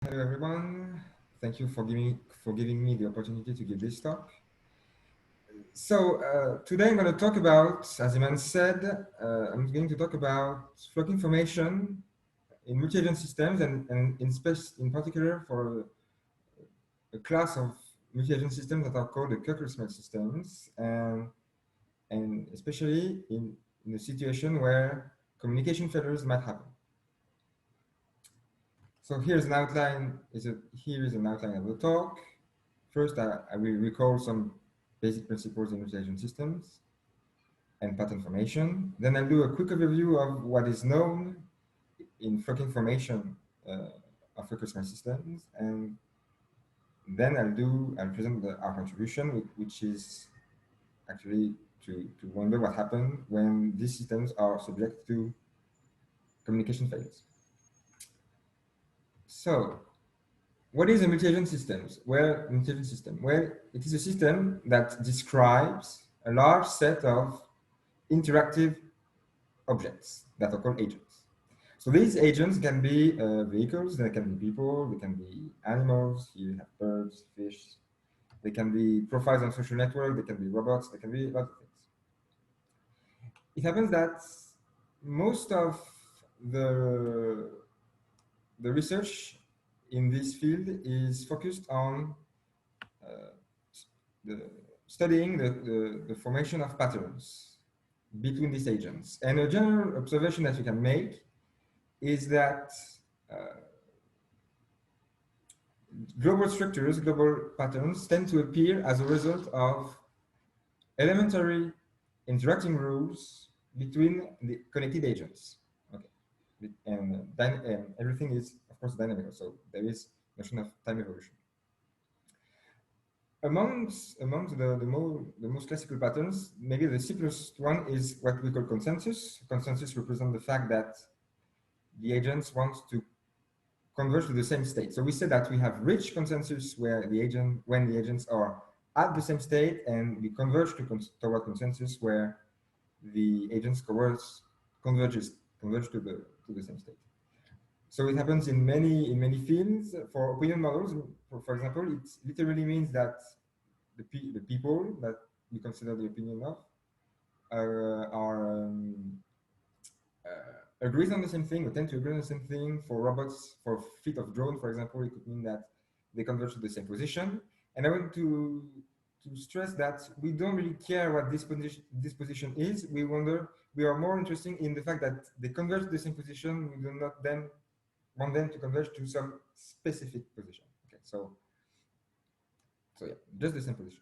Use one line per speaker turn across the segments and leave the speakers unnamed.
Hello everyone. Thank you for giving me the opportunity to give this talk. Today I'm going to talk about, as Iman said, I'm going to talk about flocking formation in multi-agent systems and in particular for a class of multi-agent systems that are called the Cucker-Smale systems, and especially in a situation where communication failures might happen. So here is an outline of the talk. First, I will recall some basic principles in mutation systems and pattern formation. Then I'll do a quick overview of what is known in flocking formation of Cucker-Smale systems, and then I'll present our contribution, which is actually to wonder what happens when these systems are subject to communication failures. So, what is a multi-agent system? Well, it is a system that describes a large set of interactive objects that are called agents. So these agents can be vehicles, they can be people, they can be animals, you have birds, fish, they can be profiles on social network, they can be robots, they can be a lot of things. It happens that most of the, the research in this field is focused on uh, the, studying the formation of patterns between these agents. And a general observation that you can make is that uh, global structures, global patterns tend to appear as a result of elementary interacting rules between the connected agents. Okay, and everything is, of course, dynamical. So there is notion of time evolution. Amongst the most classical patterns, maybe the simplest one is what we call consensus. Consensus represents the fact that the agents want to converge to the same state. So we say that we have rich consensus where when the agents are at the same state, and we converge toward consensus where the agents converge to the same state. So it happens in many fields. For opinion models, for example, it literally means that the people that we consider the opinion of are agrees on the same thing, or tend to agree on the same thing. For robots, for fleet of drone, for example, it could mean that they converge to the same position. And I want to stress that we don't really care what this position is. We are more interested in the fact that they converge to the same position. We do not then want them to converge to some specific position. Okay, so yeah, just the same position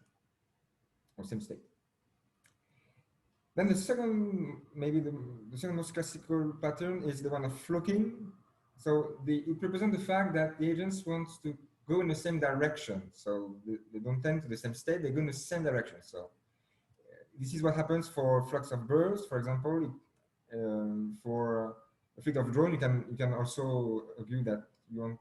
or same state. Then the second most classical pattern is the one of flocking. So it represents the fact that the agents want to go in the same direction. So they don't tend to the same state, they go in the same direction. So this is what happens for flocks of birds, for example. For a fleet of drone, you can also argue that you want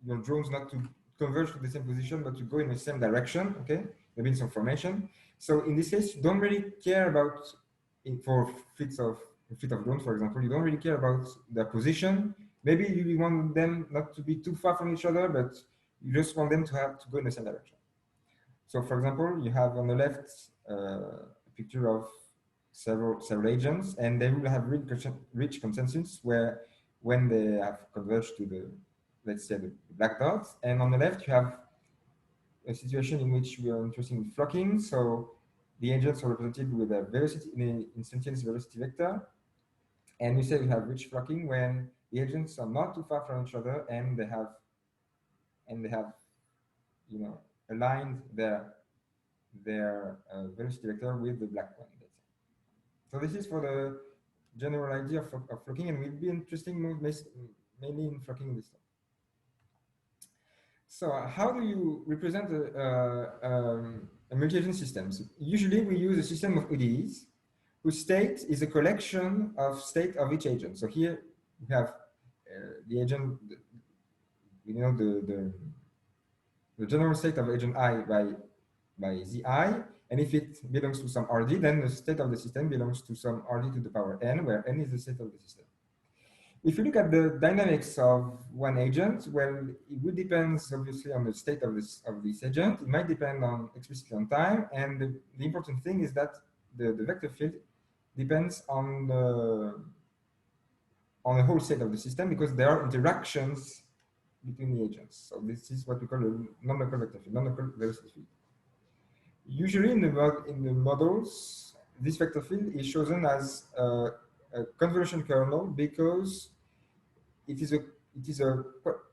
your drones not to converge to the same position, but to go in the same direction. Okay, maybe in some formation. So in this case, you don't really care about for fleet of drones, for example, you don't really care about their position. Maybe you want them not to be too far from each other, but you just want them to go in the same direction. So, for example, you have on the left a picture of several agents, and they will have rich consensus where when they have converged to the, let's say, the black dots. And on the left, you have a situation in which we are interested in flocking. So the agents are represented with a velocity, in instantaneous velocity vector. And we say we have rich flocking when the agents are not too far from each other, and they have aligned their velocity vector with the black one. So this is for the general idea of flocking, and we'll be interesting mainly in flocking this time. So how do you represent a multi-agent systems? Usually we use a system of ODEs whose state is a collection of state of each agent. So here we have the agent, the general state of agent I by Zi, and if it belongs to some RD, then the state of the system belongs to some RD to the power n, where n is the state of the system. If you look at the dynamics of one agent, well, it would depend obviously on the state of this agent. It might depend on explicitly on time, and the important thing is that the vector field depends on the whole state of the system because there are interactions between the agents. So this is what we call a non-local vector field, non-local velocity field. Usually in the models, this vector field is chosen as a convolution kernel because it is a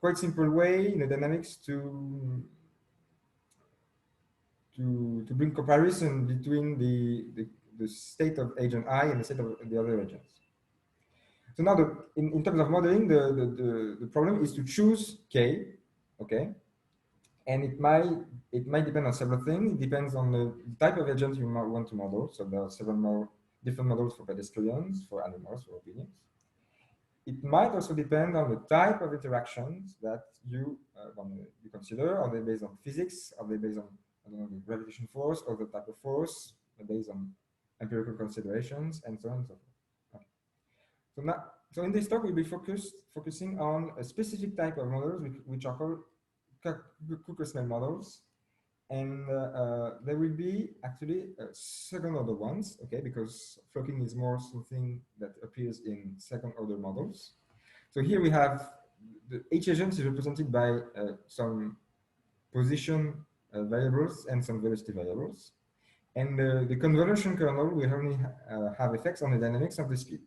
quite simple way in the dynamics to bring comparison between the state of agent I and the state of the other agents. So now in terms of modeling, the problem is to choose K, okay? And it might depend on several things. It depends on the type of agent you might want to model. So there are several more different models for pedestrians, for animals, for opinions. It might also depend on the type of interactions that you consider. Are they based on physics? Are they based on, I don't know, the gravitation force or the type of force? Are they based on empirical considerations and so on and so forth. Okay. So in this talk, we'll be focusing on a specific type of models which are called Cucker-Smale models. And there will be actually second order ones, okay, because flocking is more something that appears in second order models. So here we have each agent is represented by some position variables and some velocity variables. And the convolution kernel will only have effects on the dynamics of the speed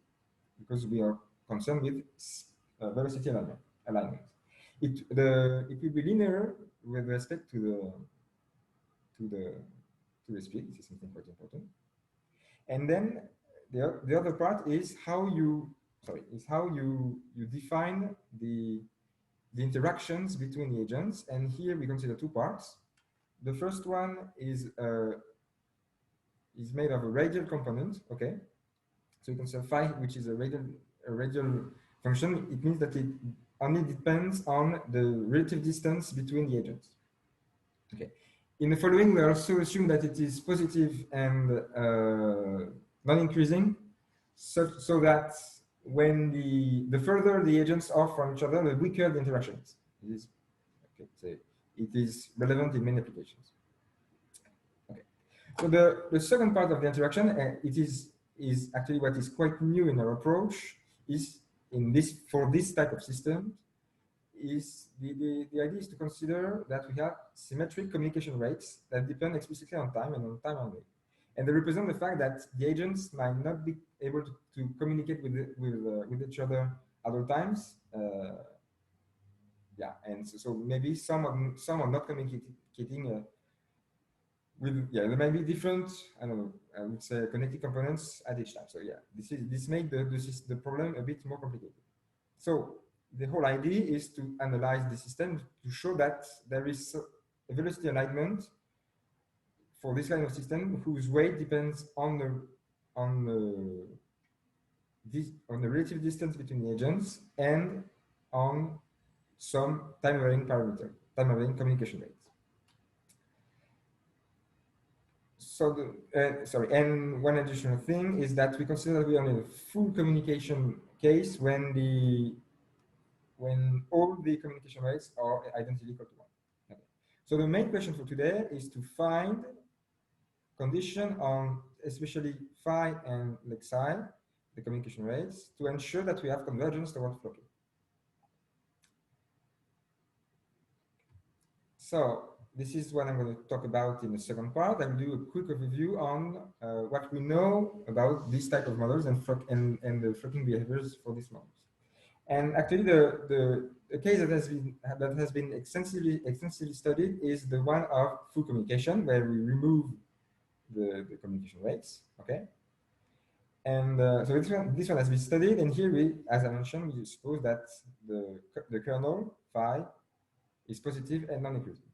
because we are concerned with velocity alignment. It will be linear with respect to the speed. This is something quite important. And then the other part is how you define the interactions between the agents. And here we consider two parts. The first one is made of a radial component. Okay, so you consider phi, which is a radial function. It means that it only depends on the relative distance between the agents. Okay. In the following, we also assume that it is positive and non-increasing, so that when the further the agents are from each other, the weaker the interactions. It is relevant in many applications. Okay. So the second part of the interaction, it is actually what is quite new in our approach, is for this type of system. Is the idea is to consider that we have symmetric communication rates that depend explicitly on time and on time only. And they represent the fact that the agents might not be able to communicate with each other at all times. Yeah, and so maybe some are not communicating there may be different, I don't know, I would say connected components at each time. So yeah, this makes the problem a bit more complicated. So the whole idea is to analyze the system to show that there is a velocity alignment for this kind of system whose weight depends on the relative distance between the agents and on some time varying parameter, time varying communication rates. So and one additional thing is that we consider that we are in a full communication case when all the communication rates are identically equal to 1. Okay. So the main question for today is to find condition on especially phi and psi, the communication rates, to ensure that we have convergence toward flocking. So this is what I'm going to talk about in the second part. I'll do a quick overview on what we know about this type of models and the flocking behaviors for these models. And actually, the case that has been extensively studied is the one of full communication, where we remove the communication rates. Okay, and so this one has been studied, and here we, as I mentioned, we suppose that the kernel phi is positive and non-increasing.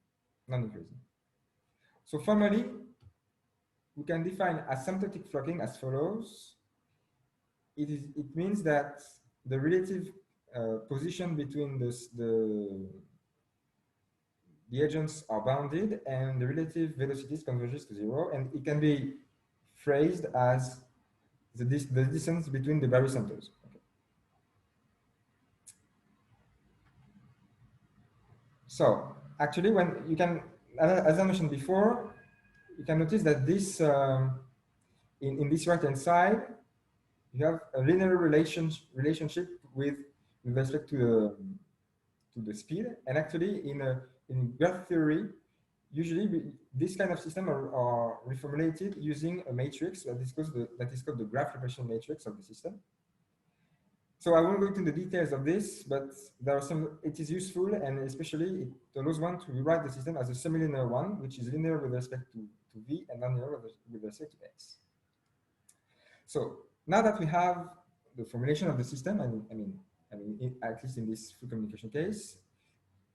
So formally, we can define asymptotic flocking as follows. It means that the relative position between the agents are bounded and the relative velocities converges to 0, and it can be phrased as the distance between the barycenters. Okay. So actually, when you can, as I mentioned before, you can notice that this in this right-hand side, you have a linear relationship with respect to the speed. And actually, in graph theory, usually this kind of system are reformulated using a matrix that is called the graph repression matrix of the system. So I won't go into the details of this, but there are some. It is useful, and especially it allows one to rewrite the system as a semilinear one, which is linear with respect to v and nonlinear with respect to x. So now that we have the formulation of the system, and at least in this full communication case,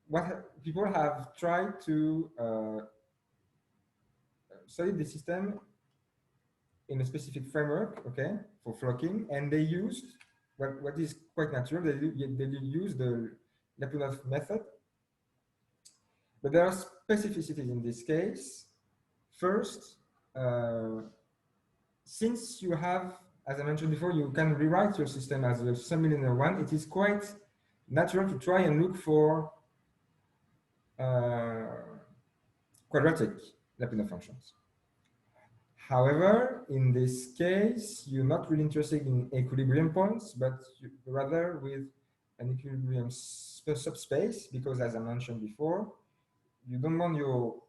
what people have tried to study the system in a specific framework, okay, for flocking, and they used what is quite natural. They use the Lyapunov method, but there are specificities in this case. First, since you have, as I mentioned before, you can rewrite your system as a semilinear one. It is quite natural to try and look for quadratic Lyapunov functions. However, in this case, you're not really interested in equilibrium points, but rather with an equilibrium subspace, because as I mentioned before, you don't want your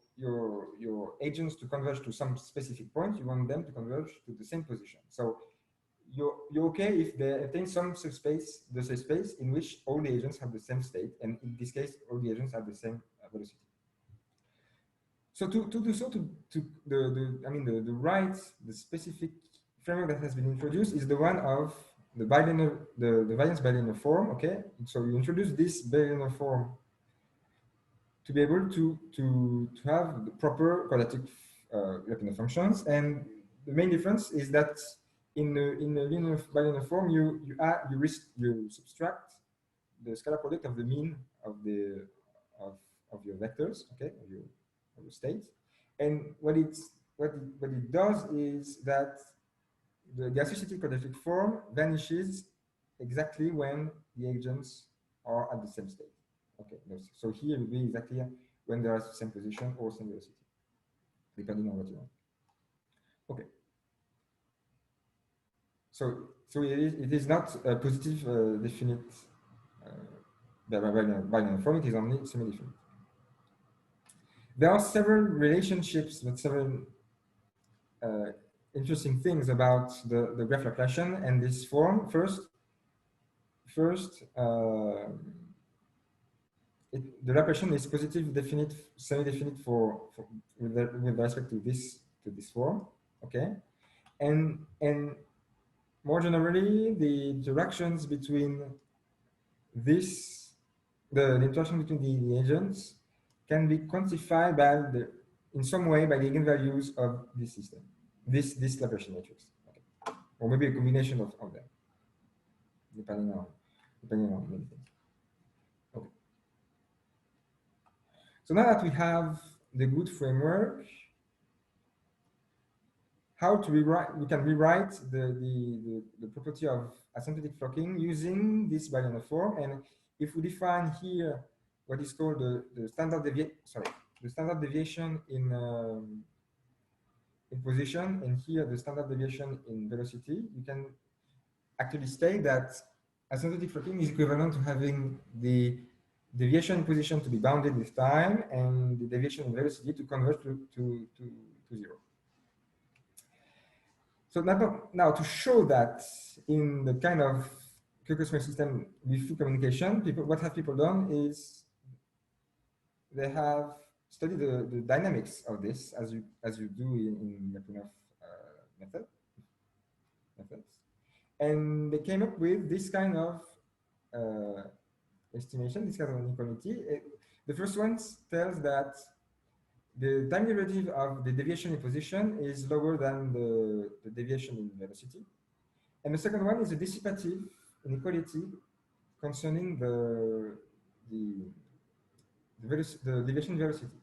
agents to converge to some specific point. You want them to converge to the same position. So you're okay if they attain some subspace, the subspace in which all the agents have the same state, and in this case, all the agents have the same velocity. So to do so, the specific framework that has been introduced is the one of the bilinear, the variance bilinear form. Okay, so you introduce this bilinear form to be able to have the proper quadratic Lyapunov functions, and the main difference is that in the linear bilinear form, you subtract the scalar product of the mean of your vectors, okay, of your state. And what it does is that the associative quadratic form vanishes exactly when the agents are at the same state. Okay, so here it will be exactly when they are at the same position or same velocity, depending on what you want. Okay. So it is not a positive definite binary form. It is only semi-definite. There are several relationships with several interesting things about the graph Laplacian and this form. First, the Laplacian is positive definite, semi-definite with respect to this form. Okay, and more generally, the interactions between the interaction between the agents can be quantified in some way by the eigenvalues of this system, this Laplacian matrix, okay. Or maybe a combination of them, depending on many things. Okay. So now that we have the good framework, how to rewrite? We can rewrite the property of asymptotic flocking using this bilinear form, and if we define here what is called the standard deviation in position, and here the standard deviation in velocity, you can actually state that asymptotic flocking is equivalent to having the deviation in position to be bounded with time and the deviation in velocity to converge to zero. So now to show that in the kind of Cucker-Smale system with full communication, what have people done is they have studied the dynamics of this as you do in Lyapunov methods, and they came up with this kind of estimation, this kind of inequality. The first one tells that the time derivative of the deviation in position is lower than the deviation in velocity. And the second one is a dissipative inequality concerning the deviation in velocity.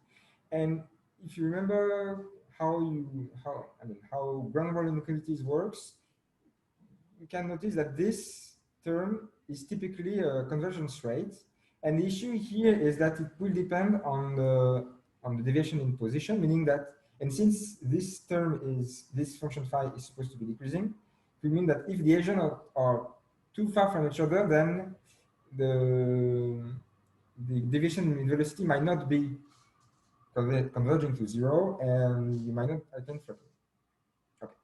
And if you remember how ground wall inequalities works, you can notice that this term is typically a convergence rate. And the issue here is that it will depend on the deviation in position, meaning that, and since this term is, this function phi is supposed to be decreasing, it will mean that if the agents are too far from each other, then the deviation in velocity might not be converging to zero, and you might not attain flocking. Okay.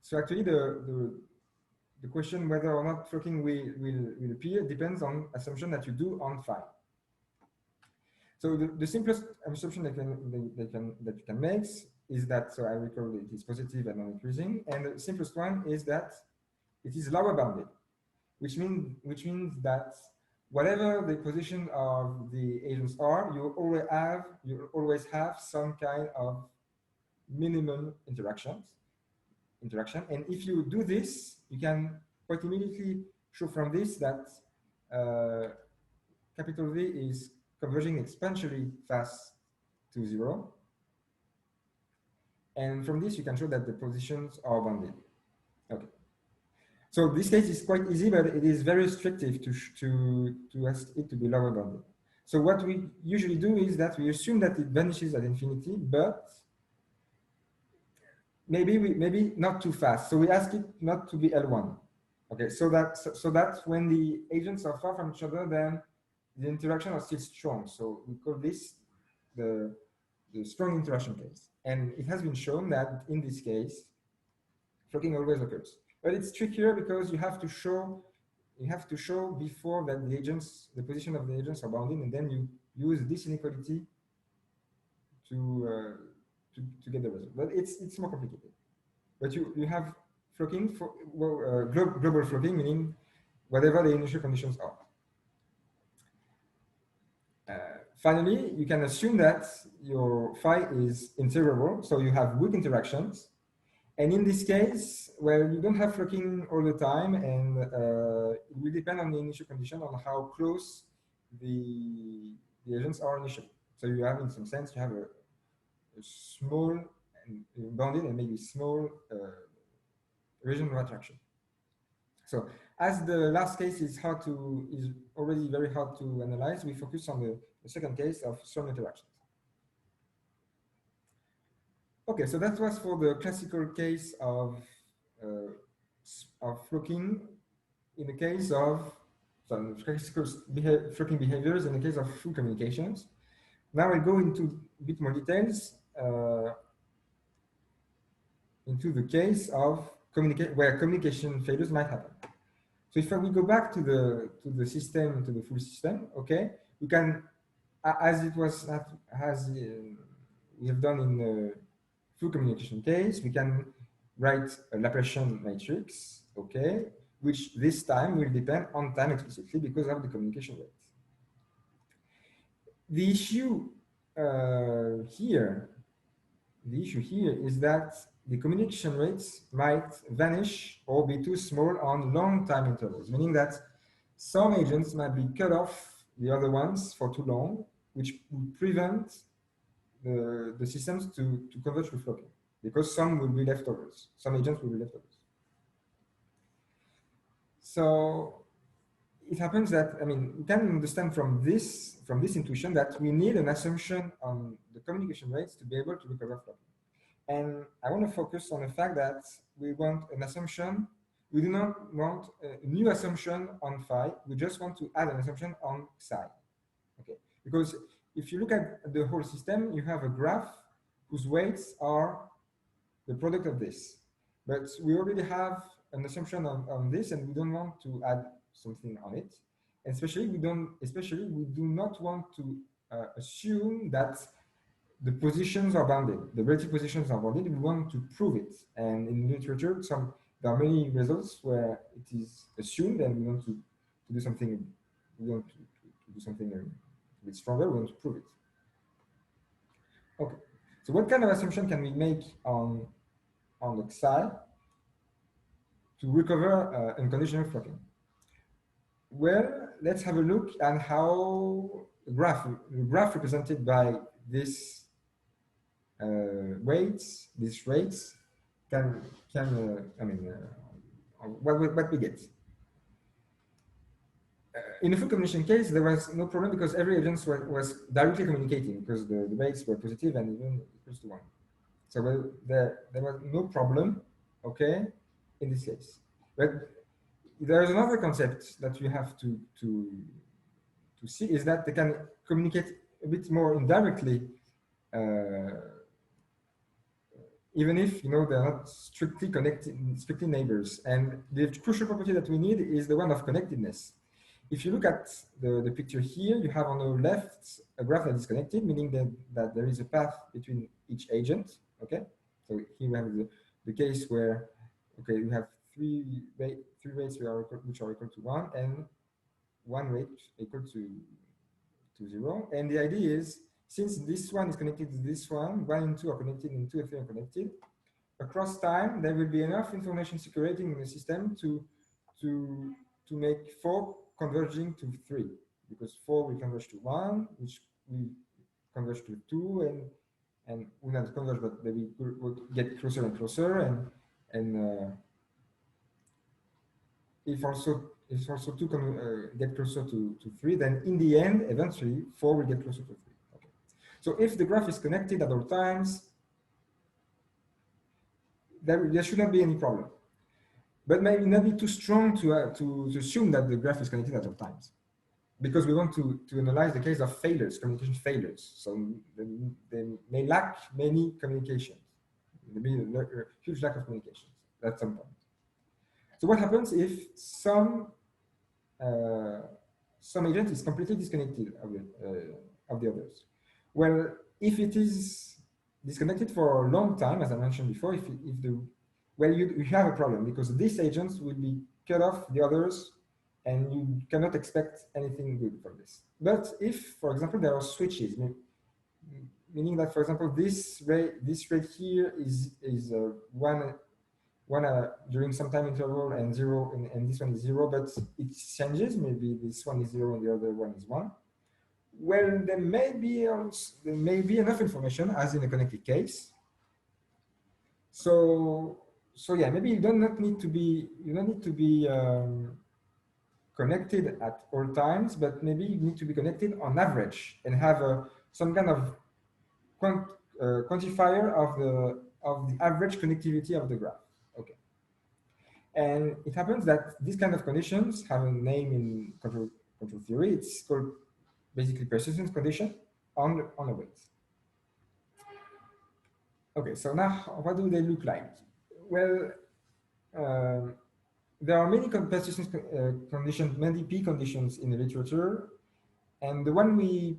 So actually, the question whether or not flocking will appear depends on assumption that you do on phi. So the simplest assumption that you can make is that, so I recall it is positive and non-increasing, and the simplest one is that it is lower bounded, which means that whatever the position of the agents are, you always have some kind of minimum interaction. And if you do this, you can quite immediately show from this that capital V is converging exponentially fast to zero. And from this, you can show that the positions are bounded. Okay. So this case is quite easy, but it is very restrictive to ask it to be lower bounded. So what we usually do is that we assume that it vanishes at infinity, but maybe not too fast. So we ask it not to be L1. Okay, so that when the agents are far from each other, then the interaction are still strong. So we call this the strong interaction case. And it has been shown that in this case, flocking always occurs. But it's trickier because you have to show before that the position of the agents are bounded, and then you use this inequality to get the result. But it's more complicated. But you have flocking for global flocking, meaning whatever the initial conditions are. Finally, you can assume that your phi is integrable, so you have weak interactions. And in this case, well, you don't have flocking all the time, and it will depend on the initial condition on how close the agents are initially. So you have, in some sense, you have a small and bounded and maybe small region of attraction. So as the last case is already very hard to analyze, we focus on the second case of strong interactions. Okay, so that was for the classical case of flocking in the case of classical flocking behaviors in the case of full communications. Now I go into a bit more details into the case of where communication failures might happen. So if we go back to the system, to the full system, okay, we can, as we have done in the full communication case, we can write a Laplacian matrix, okay, which this time will depend on time explicitly because of the communication rate. The issue here is that the communication rates might vanish or be too small on long time intervals, meaning that some agents might be cut off the other ones for too long, which would prevent the systems to converge to flocking, because some will be leftovers. Some agents will be leftovers. So it happens that, I mean, we can understand from this intuition that we need an assumption on the communication rates to be able to recover flocking. And I want to focus on the fact that we want an assumption. We do not want a new assumption on phi. We just want to add an assumption on psi. Okay, because if you look at the whole system, you have a graph whose weights are the product of this. But we already have an assumption on this, and we don't want to add something on it. And especially we do not want to assume that the positions are bounded. The relative positions are bounded. We want to prove it. And in literature, there are many results where it is assumed, and we want to do something. We want to do something a bit stronger. We want to prove it. Okay. So what kind of assumption can we make on the psi to recover unconditional flocking? Well, let's have a look at how the graph represented by this weights, these rates, what we get. in the full communication case, there was no problem because every agent was directly communicating because the weights were positive and even equals to 1. So there was no problem, okay, in this case. But there is another concept that you have to see is that they can communicate a bit more indirectly, even if they're not strictly connected, strictly neighbors. And the crucial property that we need is the one of connectedness. If you look at the picture here, you have on the left a graph that is connected, meaning that there is a path between each agent. Okay, so here we have the case where we have three weights which are equal to 1 and one weight equal to 0. And the idea is, since this one is connected to this one and 2 are connected and 2 and 3 are connected, across time there will be enough information circulating in the system to make 4 converging to 3, because 4 will converge to 1, which will converge to 2, and will not converge, but they will get closer and closer, and if also 2 can get closer to 3, then in the end, eventually 4 will get closer to 3. Okay. So if the graph is connected at all times, there should not be any problem. But maybe not be too strong to assume that the graph is connected at all times, because we want to analyze the case of failures, communication failures. So they may lack many communications. There may be a huge lack of communications at some point. So what happens if some agent is completely disconnected of the others? Well, if it is disconnected for a long time, as I mentioned before, you have a problem, because these agents will be cut off the others, and you cannot expect anything good from this. But if, for example, there are switches, meaning that, for example, this rate here is one during some time interval and 0, and this one is 0, but it changes. Maybe this one is 0 and the other one is 1. Well, there may be enough information, as in a connected case. So yeah, maybe you don't need to be connected at all times, but maybe you need to be connected on average and have some kind of quantifier of the average connectivity of the graph. Okay. And it happens that these kind of conditions have a name in control theory. It's called basically persistence condition on a weight. Okay, so now what do they look like? Well, there are many persistence conditions, many P conditions in the literature, and the one we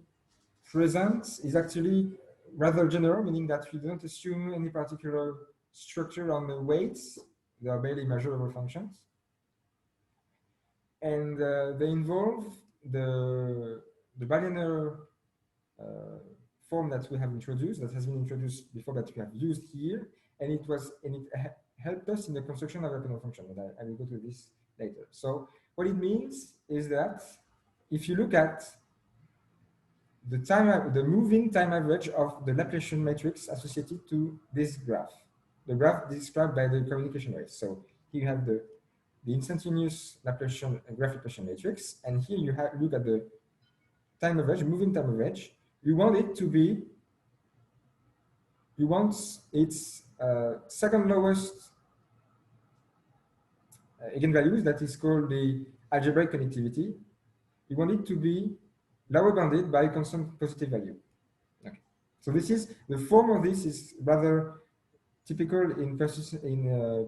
present is actually rather general, meaning that we don't assume any particular structure on the weights. They are barely measurable functions, and they involve the bilinear form that we have introduced, that has been introduced before, that we have used here, and it helped us in the construction of a Peano function, and I will go to this later. So what it means is that if you look at the moving time average of the Laplacian matrix associated to this graph, the graph described by the communication rate. So here you have the instantaneous Laplacian graph Laplacian matrix, and here you look at the time average, moving time average. You want its second lowest eigenvalues, that is called the algebraic connectivity. You want it to be lower bounded by constant positive value. Okay. So this is the form of this is rather typical in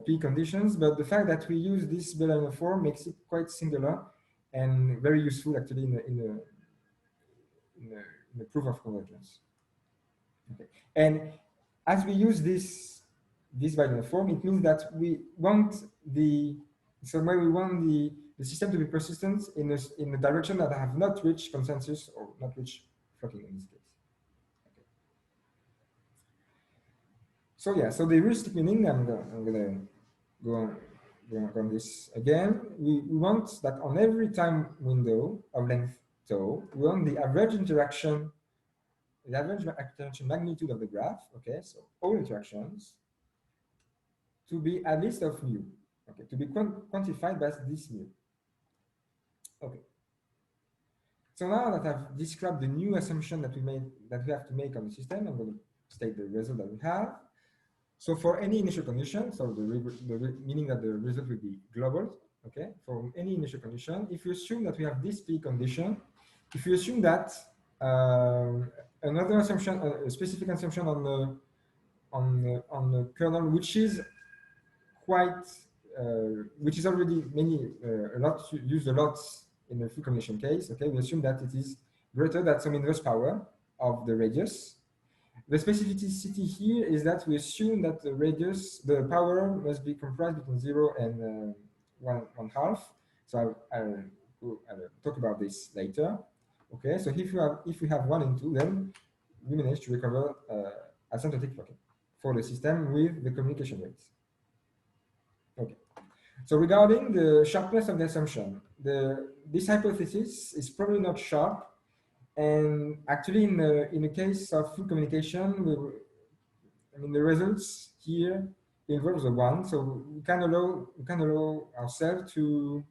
P conditions, but the fact that we use this bilinear form makes it quite singular and very useful actually in the proof of convergence. Okay. And as we use this bilinear form, it means that we want the system to be persistent in a direction that have not reached consensus or not reached fucking in this case. Okay. So yeah, so the heuristic meaning, I'm gonna go on this again. We want that on every time window of length tau, we want the average interaction magnitude of the graph, okay, so all interactions, to be at least of mu, okay, to be quantified by this mu. Okay. So now that I've described the new assumption that we have to make on the system, I'm going to state the result that we have. So for any initial condition, so meaning that the result will be global, okay? For any initial condition, if you assume that we have this P condition, if you assume that another assumption, a specific assumption on the kernel, which is quite, which is already used a lot in the full combination case, okay? We assume that it is greater than some inverse power of the radius. The specificity here is that we assume that the radius, the power must be comprised between 0 and 1/2. So I'll talk about this later. Okay, so if we have 1 and 2, then we manage to recover asymptotic pocket for the system with the communication rates. Okay, so regarding the sharpness of the assumption, this hypothesis is probably not sharp. And actually, in the case of full communication, the results here involves a 1, so we can allow ourselves to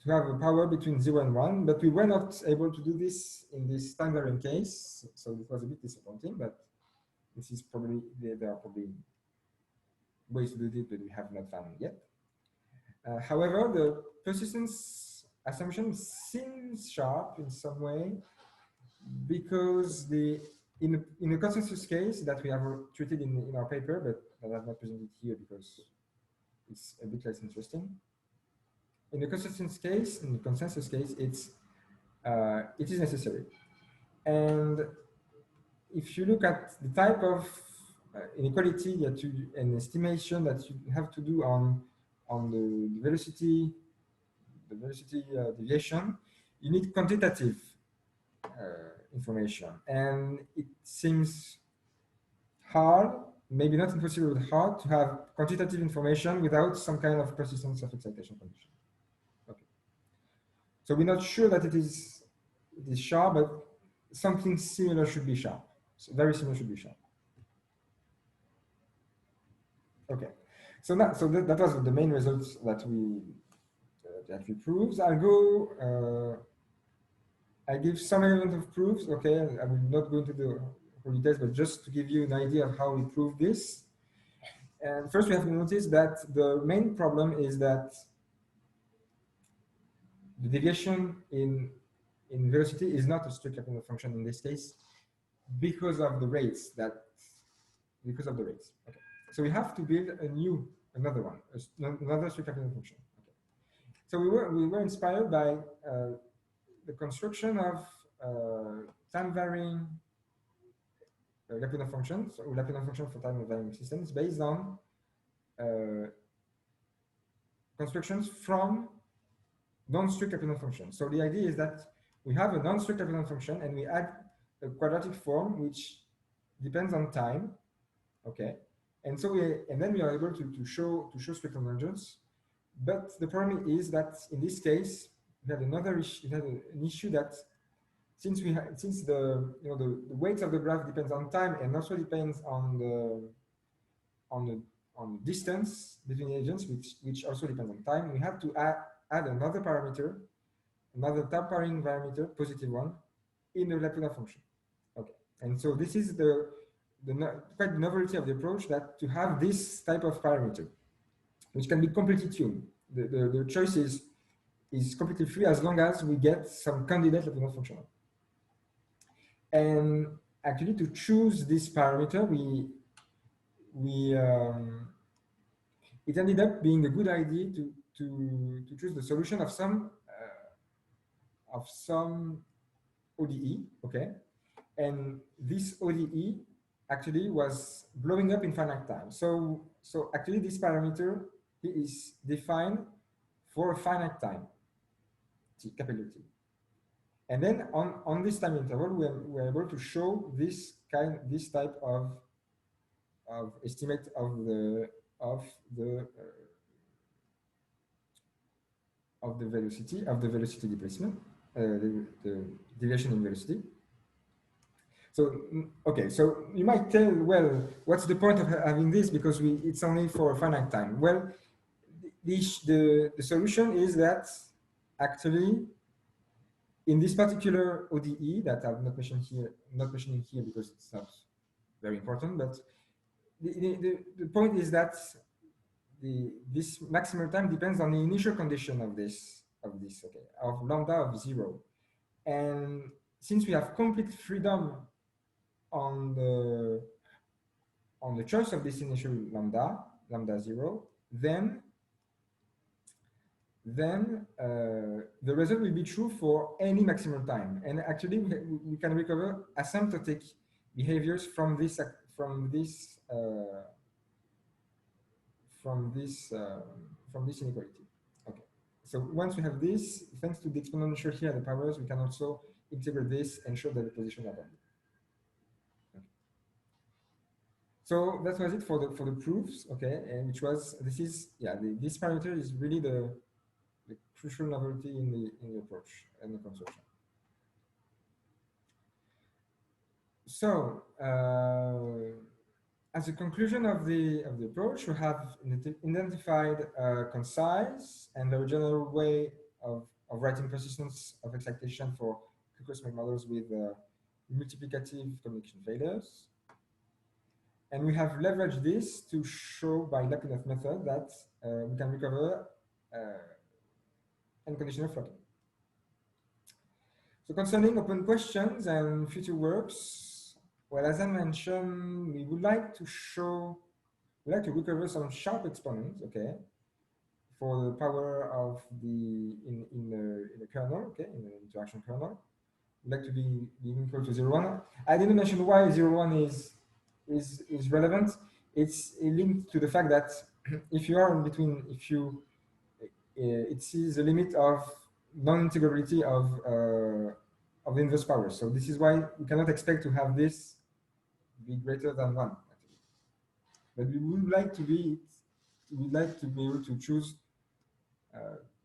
have a power between 0 and 1, but we were not able to do this in this time varying case, so it was a bit disappointing. But this is probably there are probably ways to do it, but we have not found yet. However, the persistence assumption seems sharp in some way, because in a consensus case that we have treated in our paper, but I have not presented here because it's a bit less interesting. In the consensus case, it is necessary. And if you look at the type of inequality that an estimation that you have to do on the velocity deviation, you need quantitative information, and it seems hard, maybe not impossible, but hard to have quantitative information without some kind of persistence of excitation condition. Okay, so we're not sure that it is sharp, but something similar should be sharp. So very similar should be sharp. Okay, so that was the main results that we proved. I'll go. I give some element of proofs. Okay, I will not go into the details, but just to give you an idea of how we prove this. And first, we have to notice that the main problem is that the deviation in velocity is not a strict Lyapunov function in this case because of the rates. Okay. So we have to build another one, another strict Lyapunov function. Okay. So we were inspired by the construction of time-varying Lyapunov functions, or Lyapunov function for time-varying systems, based on constructions from non-strict Lyapunov functions. So the idea is that we have a non-strict Lyapunov function, and we add a quadratic form which depends on time. Okay, and so then we are able to show strict convergence. But the problem is that in this case, we had another issue. We had an issue that since the weight of the graph depends on time and also depends on the distance between agents, which also depends on time, we have to add another parameter, another time varying parameter, positive one, in the Lyapunov function. Okay, and so this is quite the novelty of the approach, that to have this type of parameter, which can be completely tuned. The choice is completely free as long as we get some candidate Lyapunov function. And actually, to choose this parameter, it ended up being a good idea to choose the solution of some ODE. Okay, and this ODE actually was blowing up in finite time. So actually, this parameter is defined for a finite time, capital T. And then on this time interval, we're able to show this type of estimate of the velocity displacement, the deviation in velocity. So okay, so you might tell, well, what's the point of having this, because it's only for a finite time? Well, the solution is that actually in this particular ODE that I'm not mentioning here because it's not very important, but the point is that this maximal time depends on the initial condition of this okay, of lambda of 0. And since we have complete freedom on the choice of this initial lambda 0, then the result will be true for any maximal time. And actually, we can recover asymptotic behaviors from this inequality. Okay. So once we have this, thanks to the exponential here and the powers, we can also integrate this and show that the position are bounded. Okay. So that was it for the proofs. Okay, and which was this parameter is really the crucial novelty in the approach and the construction. So, as a conclusion of the approach, we have identified a concise and a general way of writing persistence of excitation for Cucker-Smale models with multiplicative communication failures. And we have leveraged this to show by Lyapunov method that we can recover unconditional flocking. So concerning open questions and future works, well, as I mentioned, we would like to recover some sharp exponents, okay, for the power of the in the kernel, okay, in the interaction kernel. We'd like to be equal to 0, 1. I didn't mention why 0, 1 is relevant. It's linked to the fact that if you are in between, it sees the limit of non-integrability of the inverse power. So this is why we cannot expect to have this be greater than 1. Actually. But we would like to be able to choose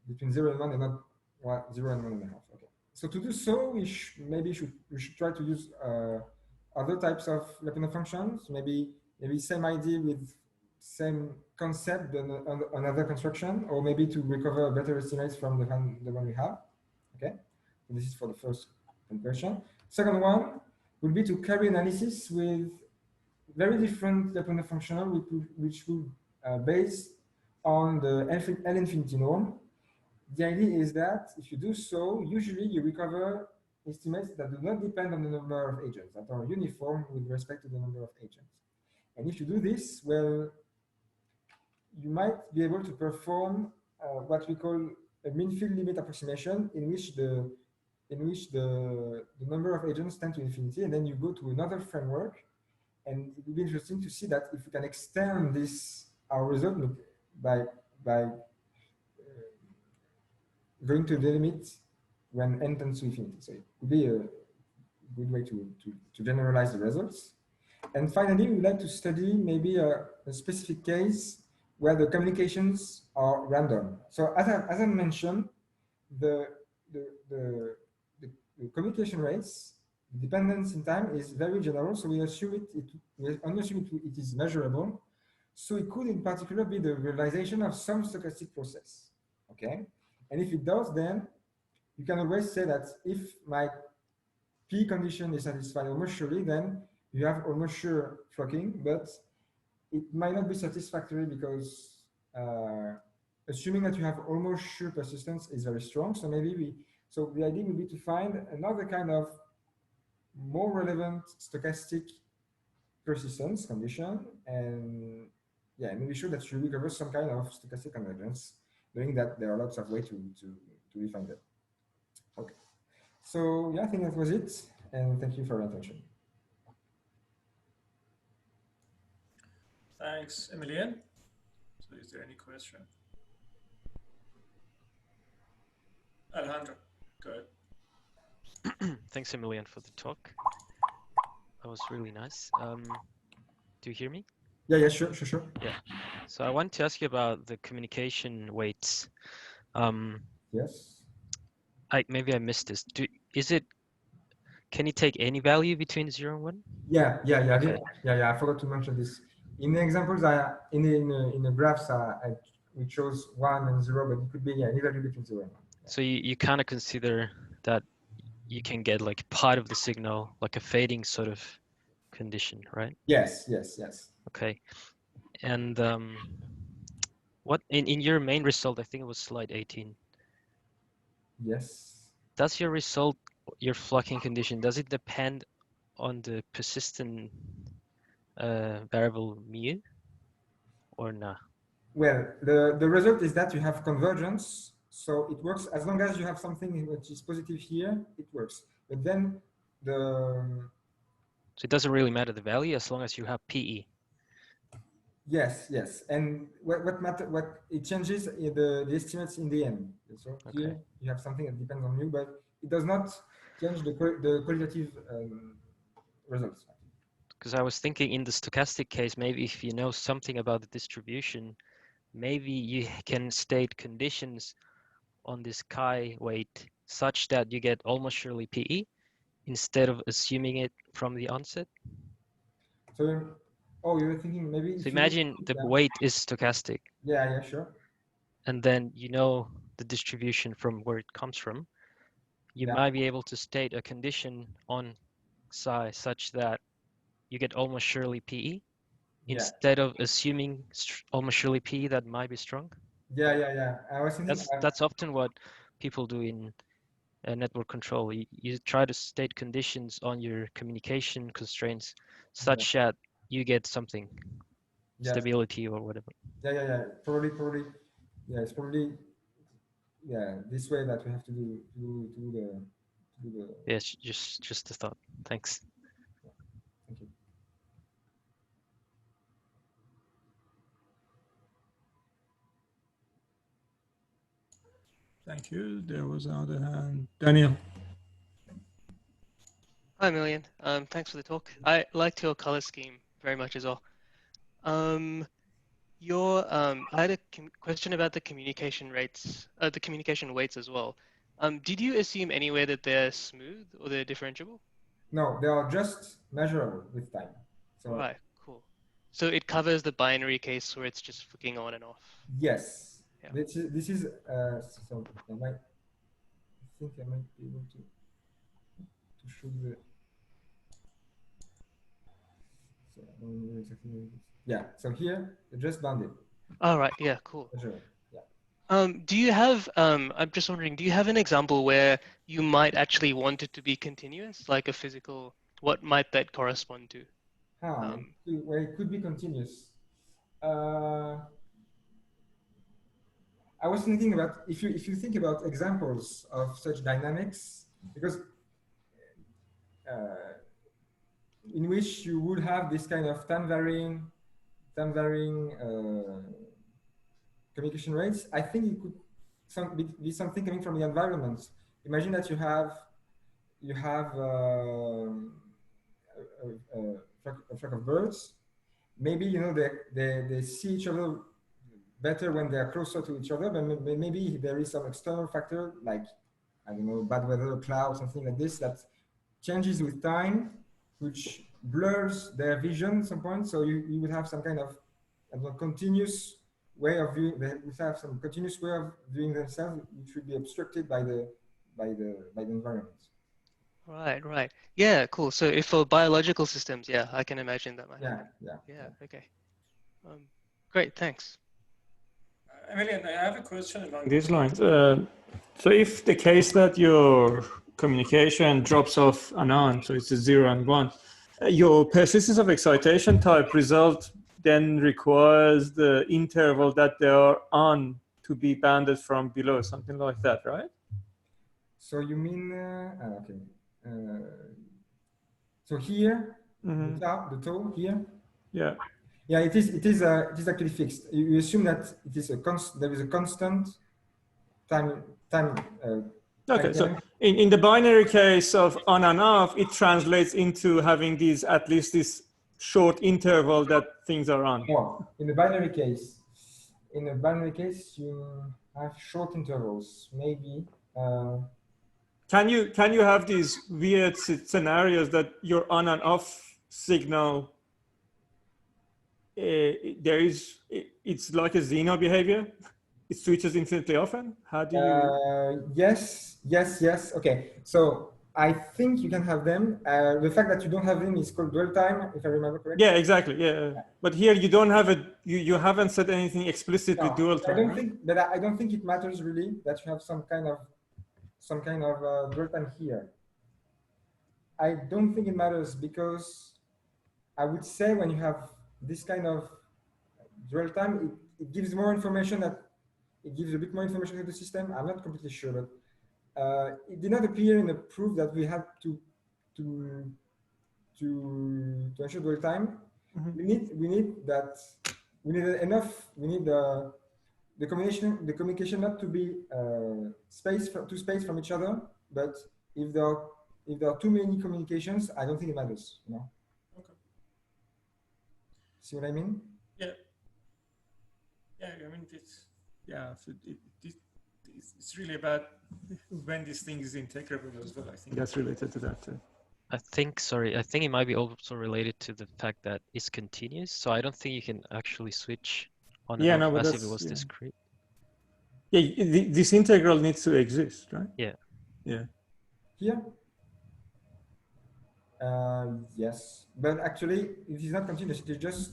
between 0 and 1 and not 0 and 1.5. Okay. So to do so, we should try to use other types of Lyapunov functions. Maybe same idea with same concept than another construction, or maybe to recover better estimates from the one we have. Okay, so this is for the first question. Second one would be to carry analysis with very different Lyapunov functional, which would base on the L infinity norm. The idea is that if you do so, usually you recover estimates that do not depend on the number of agents, that are uniform with respect to the number of agents. And if you do this, well, you might be able to perform what we call a mean field limit approximation, in which the number of agents tend to infinity, and then you go to another framework, and it will be interesting to see that if we can extend our result by going to the limit when n tends to infinity. So it would be a good way to generalize the results. And finally, we would like to study maybe a specific case where the communications are random. So as I mentioned, the communication rates, the dependence in time is very general. So we only assume it is measurable. So it could in particular be the realization of some stochastic process. Okay. And if it does, then you can always say that if my P condition is satisfied almost surely, then you have almost sure flocking, but it might not be satisfactory because assuming that you have almost sure persistence is very strong. So so the idea would be to find another kind of more relevant stochastic persistence condition, and maybe sure that you recover some kind of stochastic convergence, knowing that there are lots of ways to define that. Okay. So I think that was it, and thank you for your attention.
Thanks, Emilien. So is there any question? Alejandro, go ahead.
Thanks, Emilien, for the talk. That was really nice. Do you hear me?
Yeah, sure.
Yeah. So I want to ask you about the communication weights.
Yes.
Maybe I missed this. Can you take any value between 0 and 1?
Yeah.
Okay.
I forgot to mention this. In the examples, in the graphs, we chose 1 and 0, but it could be any value between 0 and 1.
So you kind of consider that you can get like part of the signal, like a fading sort of condition, right?
Yes, yes, yes.
Okay. And what in your main result, I think it was slide 18.
Yes.
Does your result, your flocking condition, does it depend on the persistent variable mu or not?
Well, the result is that you have convergence. So it works as long as you have something which is positive here, it works. But then the
So it doesn't really matter the value as long as you have PE.
yes, yes. And what it changes the estimates in the end. So
Okay.
here you have something that depends on you, but it does not change the qualitative results.
Because I was thinking in the stochastic case, maybe if you know something about the distribution, maybe you can state conditions on this chi weight such that you get almost surely PE instead of assuming it from the onset.
So, oh, you're thinking maybe
So
if you
imagine the
yeah,
weight is stochastic,
yeah, sure.
and then you know the distribution from where it comes from. You
Yeah,
might be able to state a condition on psi such that you get almost surely PE
yeah,
instead of assuming almost surely PE that might be strong.
yeah. I was thinking,
That's often what people do in network control. You try to state conditions on your communication constraints such that you get something,
yeah,
stability or whatever.
yeah. Probably, yeah. It's probably this way that we have to do the.
Yes, just a thought. Thanks.
Thank you.
Thank you. There was another hand. Daniel.
Hi, Emilien. Thanks for the talk. I liked your color scheme very much as well. I had a question about the communication rates, the communication weights as well. Did you assume anywhere that they're smooth or they're differentiable?
No, they are just measurable with time. So
Right, cool. So it covers the binary case where it's just flicking on and off.
yes,
Yeah.
this is so I think I might be able to show the. So I don't know exactly where it is. Yeah, so here it's just bounded.
All right, yeah, cool.
Measurable. Yeah.
Do you have, I'm just wondering, do you have an example where you might actually want it to be continuous, like a physical, what might that correspond to?
Well, it could be continuous. I was thinking about if you think about examples of such dynamics, because in which you would have this kind of time varying communication rates, I think it could be something coming from the environment. Imagine that you have a flock of birds. Maybe they see each other better when they are closer to each other, but maybe there is some external factor like, I don't know, bad weather, cloud, something like this that changes with time, which blurs their vision at some point. So you would have some kind of continuous way of viewing. They would have some continuous way of viewing themselves, which would be obstructed by the environment.
Right. Yeah, cool. So if for biological systems, yeah, I can imagine that might happen. Yeah, okay. Great, thanks.
Emilien, I have a question along these lines. So if the case that your communication drops off and on, so it's a 0 and 1, your persistence of excitation type result then requires the interval that they are on to be bounded from below, something like that, right?
So you mean, okay. So here, the toe here.
Yeah.
Yeah, it is actually fixed. You assume that it is there is a constant time.
Okay, so in the binary case of on and off, it translates into having these at least this short interval that things are on.
Oh, in the binary case, you have short intervals, maybe.
Can you have these weird scenarios that your on and off signal it's like a Zeno behavior? It switches infinitely often. How do you?
Yes. Okay. So I think you can have them. The fact that you don't have them is called dwell time, if I remember correctly.
Yeah, exactly. Yeah, but here you don't have it. You haven't said anything explicitly
No,
dual
I
time.
don't
Right?
think, but I don't think it matters really that you have some kind of dwell time here. I don't think it matters because I would say when you have this kind of dwell time, it gives more information that it gives a bit more information to the system. I'm not completely sure, but it did not appear in the proof that we had to ensure dwell time.
Mhm.
We need that we need enough. We need the communication not to be too space from each other, but if there are too many communications, I don't think it matters. You know.
Okay.
See what I mean?
Yeah. Yeah. I mean, so it's really about when this thing is integrable as well. I think that's related to that too.
I think it might be also related to the fact that it's continuous. So I don't think you can actually switch on and
Yeah,
off
no, but
as if it
that's
was discrete.
Yeah, this integral needs to exist, right?
Yeah.
Yeah.
Here? Yes, but actually, it is not continuous. It is just,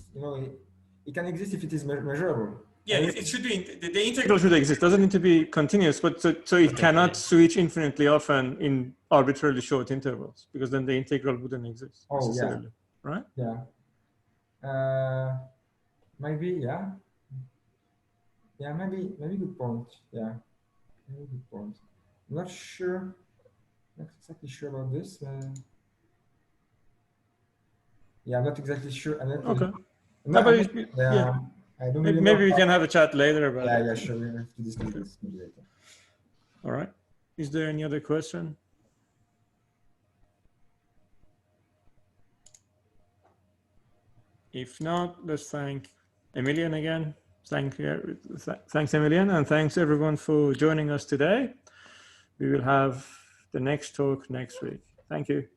it can exist if it is measurable.
Yeah, it should be, the integral should exist. Doesn't need to be continuous, but so it
Okay,
cannot
yeah.
switch infinitely often in arbitrarily short intervals, because then the integral wouldn't exist
Oh, yeah.
necessarily, right?
Yeah. Maybe, yeah. Yeah, maybe good point. Yeah, maybe good point. I'm not sure, not exactly sure about this. Yeah, I'm not exactly sure. I'm not
Okay.
really,
No, but
yeah, I don't really know.
maybe we can have a chat later about it.
Yeah, sure. We have to discuss this maybe later.
All right. Is there any other question? If not, let's thank Emilien again. Thanks, Emilien, and thanks everyone for joining us today. We will have the next talk next week. Thank you.